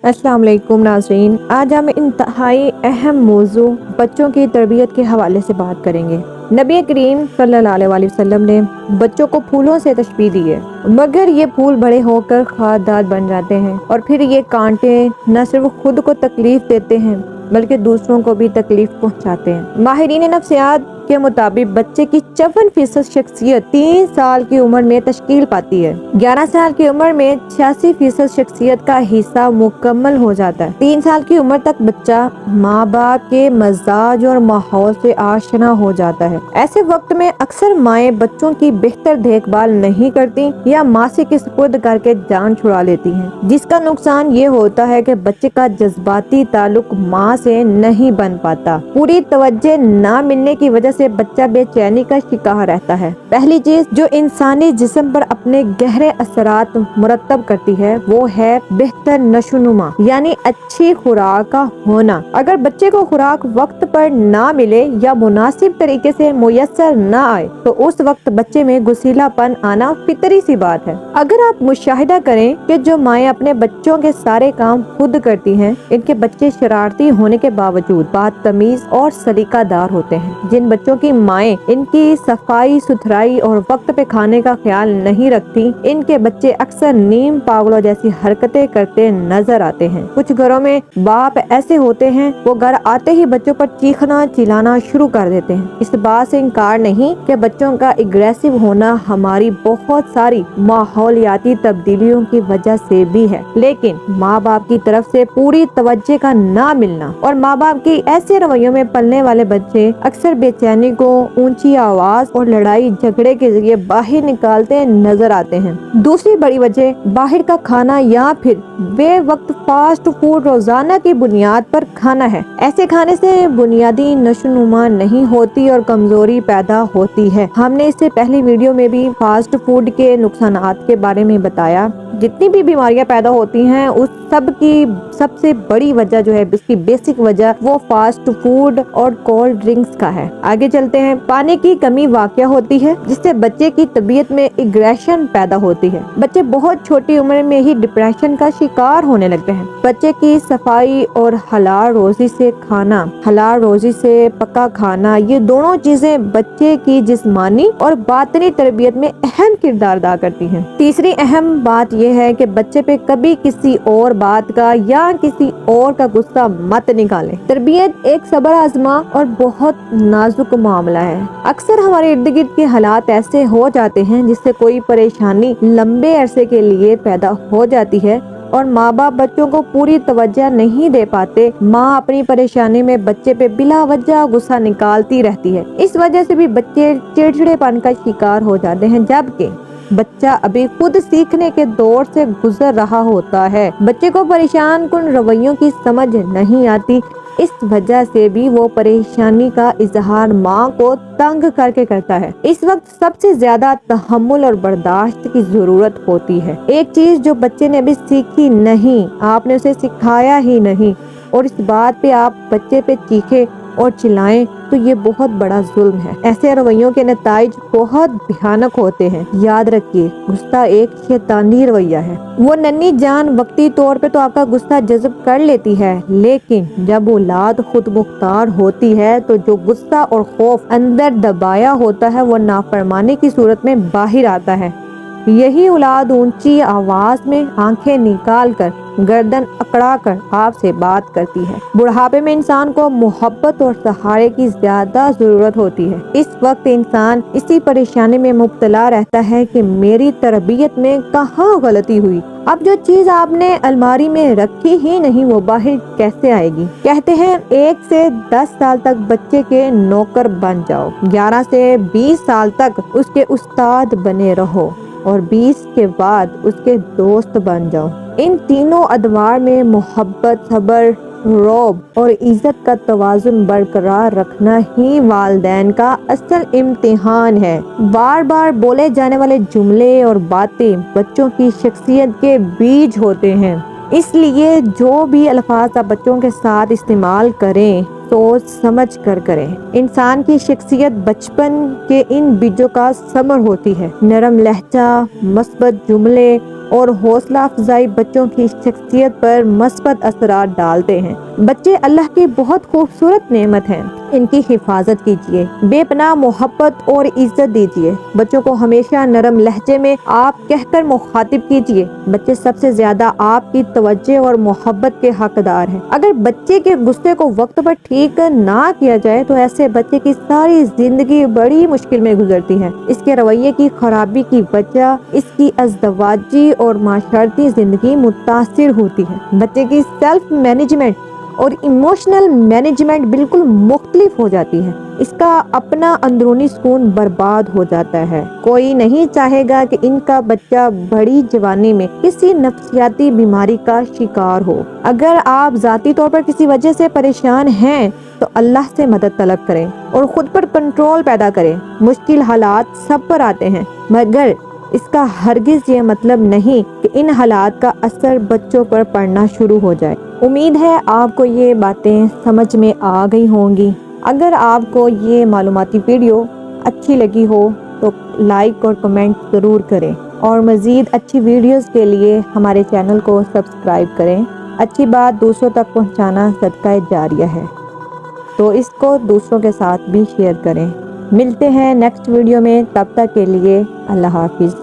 अस्सलाम वालेकुम नाज़रीन, आज हम इंतहाई अहम मौजू बच्चों की तरबियत के हवाले से बात करेंगे। नबी करीम सल्लल्लाहु अलैहि वसल्लम ने बच्चों को फूलों से तशबीह दी है, मगर ये फूल बड़े होकर खारदार बन जाते हैं और फिर ये कांटे न सिर्फ खुद को तकलीफ देते हैं बल्कि दूसरों को भी तकलीफ पहुंचाते हैं। माहिरीन नफ्सियात के मुताबिक बच्चे की 54% शख्सियत 3 साल की उम्र में तश्कील पाती है। 11 साल की उम्र में 86% शख्सियत का हिस्सा मुकम्मल हो जाता है। 3 साल की उम्र तक बच्चा माँ बाप के मजाज और माहौल से आशना हो जाता है। ऐसे वक्त में अक्सर माएँ बच्चों की बेहतर देखभाल नहीं करती या मासी के सुपुर्द करके जान छुड़ा लेती हैं, जिसका नुकसान ये होता है कि बच्चे का जज्बाती ताल्लुक माँ से नहीं बन पाता। पूरी तवज्जो न मिलने की वजह से बच्चा बेचैनी का शिकार रहता है। पहली चीज जो इंसानी जिस्म पर अपने गहरे असरात मुरतब करती है वो है बेहतर नशोनुमा यानी अच्छी खुराक का होना। अगर बच्चे को खुराक वक्त पर ना मिले या मुनासिब तरीके से मुयस्सर ना आए तो उस वक्त बच्चे में गुस्सीलापन आना फितरी सी बात है। अगर आप मुशाहिदा करें कि जो माएँ अपने बच्चों के सारे काम खुद करती हैं, इनके बच्चे शरारती होने के बावजूद बदतमीज और सलीकादार होते हैं। जिन बच्चों की माएँ इनकी सफाई सुथराई और वक्त पे खाने का ख्याल नहीं रखती, इनके बच्चे अक्सर नीम पागलों जैसी हरकतें करते नजर आते हैं। कुछ घरों में बाप ऐसे होते हैं, वो घर आते ही बच्चों पर चीखना चिल्लाना शुरू कर देते हैं। इस बात से इनकार नहीं कि बच्चों का एग्रेसिव होना हमारी बहुत सारी माहौलियाती तब्दीलियों की वजह से भी है, लेकिन माँ बाप की तरफ से पूरी तवज्जो का ना मिलना और माँ बाप की ऐसे रवैयों में पलने वाले बच्चे अक्सर बेचैनी को ऊंची आवाज और लड़ाई झगड़े के जरिए बाहर निकालते नजर आते हैं। दूसरी बड़ी वजह बाहर का खाना या फिर बेवक्त फास्ट फूड रोजाना की बुनियाद पर खाना है। ऐसे खाने से बुनियादी नशोनुमा नहीं होती और कमजोरी पैदा होती है। हमने इससे पहली वीडियो में भी फास्ट फूड के नुकसानात के बारे में बताया। जितनी भी बीमारियां पैदा होती हैं उस सब की सबसे बड़ी वजह जो है, उसकी बेसिक वजह वो फास्ट फूड और कोल्ड ड्रिंक्स का है। आगे चलते हैं। पानी की कमी वाक़या होती है जिससे बच्चे की तबीयत में एग्रेशन पैदा होती है। बच्चे बहुत छोटी उम्र में ही डिप्रेशन का शिकार होने लगते हैं। बच्चे की सफाई और हलाल रोजी से खाना, हलाल रोजी से पका खाना, ये दोनों चीजें बच्चे की जिस्मानी और बातनी तरबियत में अहम किरदार अदा करती हैं। तीसरी अहम बात यह है कि बच्चे पे कभी किसी और बात का या किसी और का गुस्सा मत निकालें। तरबियत एक सब्र आजमा और बहुत नाजुक मामला है। अक्सर हमारे इर्द गिर्द के हालात ऐसे हो जाते हैं जिससे कोई परेशानी लंबे अरसे के लिए पैदा हो जाती है और माँ बाप बच्चों को पूरी तवज्जो नहीं दे पाते। माँ अपनी परेशानी में बच्चे पे बिला वजह गुस्सा निकालती रहती है। इस वजह से भी बच्चे चिड़चिड़ेपन का शिकार हो जाते हैं, जबकि बच्चा अभी खुद सीखने के दौर से गुजर रहा होता है। बच्चे को परेशान कुन रवैयों की समझ नहीं आती, इस वजह से भी वो परेशानी का इजहार माँ को तंग करके करता है। इस वक्त सबसे ज्यादा तहम्मुल और बर्दाश्त की जरूरत होती है। एक चीज जो बच्चे ने अभी सीखी नहीं, आपने उसे सिखाया ही नहीं और इस बात पे आप बच्चे पे चीखे और चिल्लाएं तो ये बहुत बड़ा जुल्म है। ऐसे रवैयों के नताइज बहुत भयानक होते हैं। याद रखिए, गुस्सा एक शैतानी रवैया है। वो नन्ही जान वक्ती तौर पे तो आपका गुस्सा जज़्ब कर लेती है, लेकिन जब औलाद खुद मुख्तार होती है तो जो गुस्सा और खौफ अंदर दबाया होता है वो नाफरमानी की सूरत में बाहर आता है। यही औलाद ऊंची आवाज में आंखें निकाल कर गर्दन अकड़ा कर आपसे बात करती है। बुढ़ापे में इंसान को मोहब्बत और सहारे की ज्यादा जरूरत होती है। इस वक्त इंसान इसी परेशानी में मुब्तला रहता है कि मेरी तरबियत में कहाँ गलती हुई। अब जो चीज आपने अलमारी में रखी ही नहीं वो बाहर कैसे आएगी। कहते हैं 1 से 10 साल तक बच्चे के नौकर बन जाओ, 11 से 20 साल तक उसके उस्ताद बने रहो और 20 के बाद उसके दोस्त बन जाओ। इन तीनों अदवार में मोहब्बत, सब्र, रौब और इज्जत का तवाजुन बरकरार रखना ही वालिदैन का असल इम्तिहान है। बार बार बोले जाने वाले जुमले और बातें बच्चों की शख्सियत के बीज होते हैं, इसलिए जो भी अल्फाज आप बच्चों के साथ इस्तेमाल करें सोच समझ कर करें। इंसान की शख्सियत बचपन के इन बीजों का समर होती है। नरम लहजा, मस्बत जुमले और हौसला अफजाई बच्चों की शख्सियत पर मस्बत असरात डालते हैं। बच्चे अल्लाह की बहुत खूबसूरत नेमत हैं, इनकी हिफाजत कीजिए, बेपनाह मोहब्बत और इज्जत दीजिए। बच्चों को हमेशा नरम लहजे में आप कहकर मुखातिब कीजिए। बच्चे सबसे ज्यादा आपकी तवज्जो और मोहब्बत के हकदार हैं। अगर बच्चे के गुस्से को वक्त पर ठीक ना किया जाए तो ऐसे बच्चे की सारी जिंदगी बड़ी मुश्किल में गुजरती है। इसके रवैये की खराबी की वजह इसकी अज़दवाजी और माशरती जिंदगी मुतासिर होती है। बच्चे की सेल्फ मैनेजमेंट और इमोशनल मैनेजमेंट बिल्कुल मुख्तलिफ हो जाती है। इसका अपना अंदरूनी सुकून बर्बाद हो जाता है। कोई नहीं चाहेगा कि इनका बच्चा बड़ी जवानी में किसी नफ्सियाती बीमारी का शिकार हो। अगर आप जाती तौर पर किसी वजह से परेशान हैं तो अल्लाह से मदद तलब करें और खुद पर कंट्रोल पैदा करें। मुश्किल हालात सब पर आते हैं, मगर इसका हरगिज ये मतलब नहीं कि इन हालात का असर बच्चों पर पड़ना शुरू हो जाए। उम्मीद है आपको ये बातें समझ में आ गई होंगी। अगर आपको ये मालूमाती वीडियो अच्छी लगी हो तो लाइक और कमेंट ज़रूर करें और मज़ीद अच्छी वीडियोस के लिए हमारे चैनल को सब्सक्राइब करें। अच्छी बात दूसरों तक पहुंचाना सदका जारिया है, तो इसको दूसरों के साथ भी शेयर करें। मिलते हैं नेक्स्ट वीडियो में, तब तक के लिए अल्लाह हाफिज़।